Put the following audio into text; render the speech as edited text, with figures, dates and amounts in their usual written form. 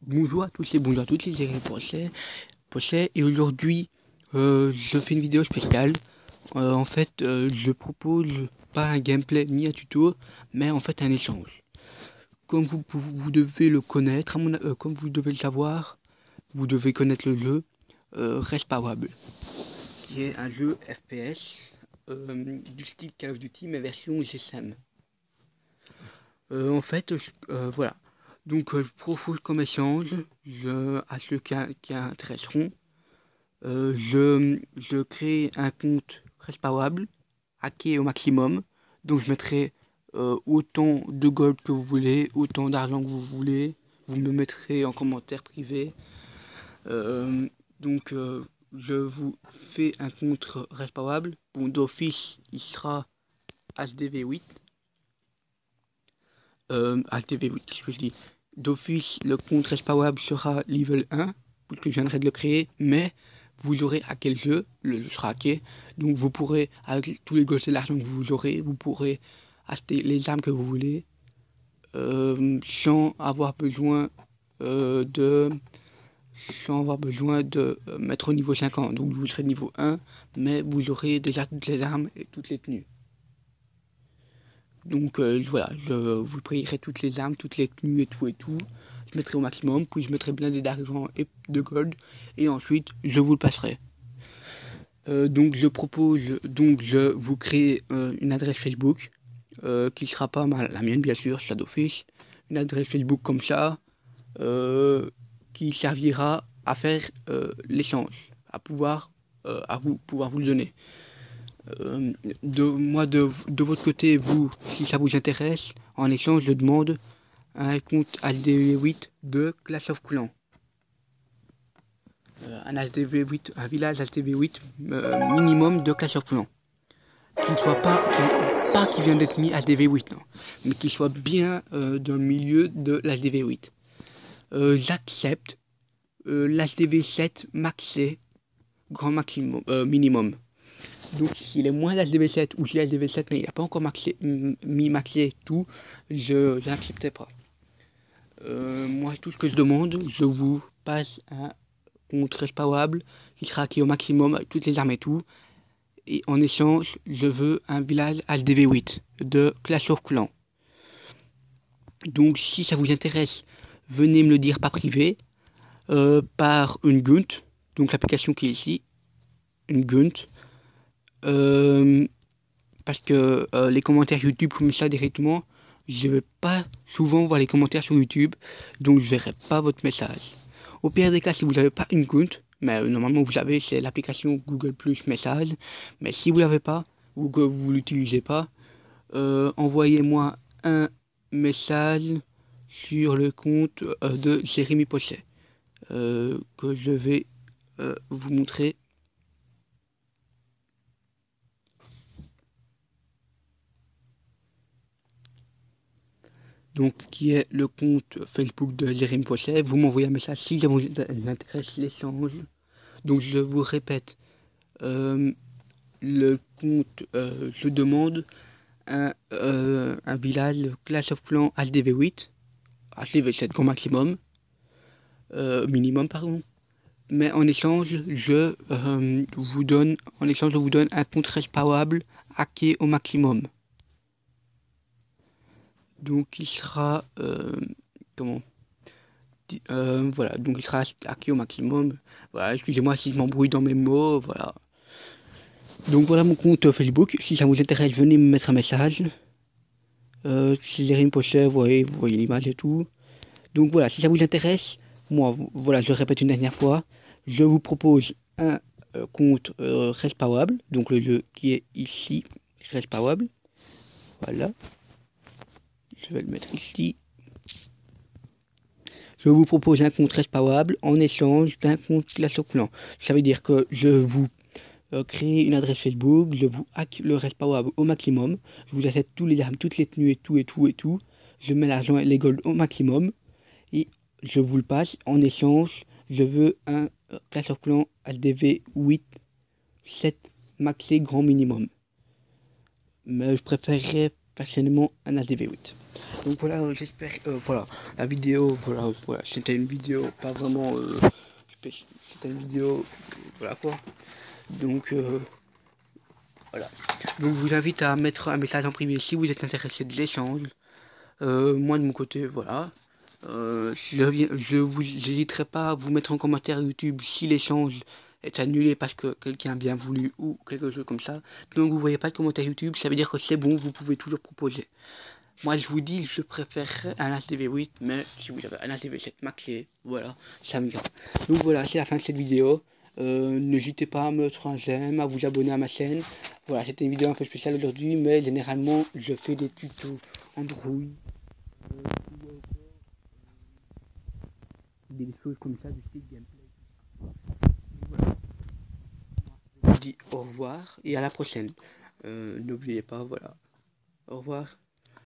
Bonjour à tous et bonjour à toutes, c'est Jerry Pochet et aujourd'hui je fais une vidéo spéciale. Je propose pas un gameplay ni un tuto, mais en fait un échange. Comme vous devez le connaître, comme vous devez le savoir, vous devez connaître le jeu Respawable, qui est un jeu FPS du style Call of Duty mais version GSM. Voilà. Donc, je propose comme échange, à ceux qui intéresseront, je crée un compte Respawable, hacké au maximum. Donc, je mettrai autant de gold que vous voulez, autant d'argent que vous voulez. Vous me mettrez en commentaire privé. Euh, donc, je vous fais un compte Respawable. Bon, d'office, il sera HDV8. HDV8, je dis. D'office, le compte Respawable sera level 1, puisque je viendrai de le créer, mais vous aurez hacké le jeu, le jeu sera hacké, donc vous pourrez, avec tous les gosses et l'argent que vous aurez, vous pourrez acheter les armes que vous voulez, sans avoir besoin de mettre au niveau 50. Donc vous serez niveau 1, mais vous aurez déjà toutes les armes et toutes les tenues. Donc voilà, je vous payerai toutes les armes, toutes les tenues et tout. Je mettrai au maximum, puis je mettrai blindé d'argent et de gold, et ensuite je vous le passerai. Donc je vous crée une adresse Facebook, qui sera pas la mienne bien sûr, ça d'office. Une adresse Facebook comme ça, qui servira à faire l'échange, à pouvoir vous le donner. De votre côté, vous, si ça vous intéresse, en échange, je demande un compte HDV8 de Clash of Clans. Un village HDV8 minimum de Clash of Clans. Qui ne soit pas qui vient d'être mis HDV8, non, mais qui soit bien dans le milieu de l'HDV8. J'accepte l'HDV7 maxé, grand maximum, minimum. Donc s'il est moins d'HDV7 ou s'il est HDV7 mais il n'a pas encore mis maxé et tout, je n'acceptais pas. Moi tout ce que je demande, je vous passe un compte Respawable qui sera acquis au maximum avec toutes les armes et tout. Et en échange, je veux un village HDV8 de Clash of Clans. Donc si ça vous intéresse, venez me le dire par privé, par une Gunt, donc l'application qui est ici, une Gunt. Parce que les commentaires YouTube comme ça directement, je vais pas souvent voir les commentaires sur YouTube, donc je verrai pas votre message. Au pire des cas, si vous n'avez pas une compte, mais normalement vous avez, c'est l'application Google Plus Message, mais si vous l'avez pas ou que vous l'utilisez pas, envoyez-moi un message sur le compte de Jérémy Pochet, que je vais vous montrer. Donc qui est le compte Facebook de Jérémy Pochet. Vous m'envoyez un message si ça vous intéresse l'échange. Donc je vous répète, le compte, je demande un village Clash of Clans HDV8, HDV7 grand maximum, minimum pardon. Mais en échange, je vous donne un compte Respawable hacké au maximum. Donc il sera voilà, donc il sera hacké au maximum. Voilà, excusez-moi si je m'embrouille dans mes mots, voilà. Donc voilà mon compte Facebook, si ça vous intéresse, venez me mettre un message. Si j'ai rien posté, vous voyez l'image et tout. Donc voilà, si ça vous intéresse, moi, voilà, je le répète une dernière fois, je vous propose un compte Respawable, donc le jeu qui est ici, Respawable. Voilà. Je vais le mettre ici. Je vous propose un compte Respawable en échange d'un compte Clash of Clans. Ça veut dire que je vous crée une adresse Facebook, je vous hack le Respawable au maximum, je vous achète tous les armes, toutes les tenues et tout. Je mets l'argent et les gold au maximum et je vous le passe. En échange, je veux un Clash of Clans HDV 8 7 maxé grand minimum. Mais je préférerais personnellement un HDV8. Donc voilà, j'espère, voilà, la vidéo, voilà, c'était une vidéo, pas vraiment, c'était une vidéo, voilà quoi. Donc, voilà. Donc je vous invite à mettre un message en privé si vous êtes intéressé de l'échange. Moi de mon côté, voilà. J'hésiterai pas à vous mettre en commentaire YouTube si l'échange est annulé parce que quelqu'un a bien voulu ou quelque chose comme ça. Donc vous voyez pas de commentaire YouTube, ça veut dire que c'est bon, vous pouvez toujours proposer. Moi je vous dis, je préférerais un HDV8, mais si vous avez un HDV7 maxé, voilà, ça m'ira. Donc voilà, c'est la fin de cette vidéo. N'hésitez pas à mettre un j'aime, à vous abonner à ma chaîne. Voilà, c'était une vidéo un peu spéciale aujourd'hui, mais généralement je fais des tutos Android. Des choses comme ça du style gameplay. Voilà. Je vous dis au revoir et à la prochaine. N'oubliez pas, voilà. Au revoir.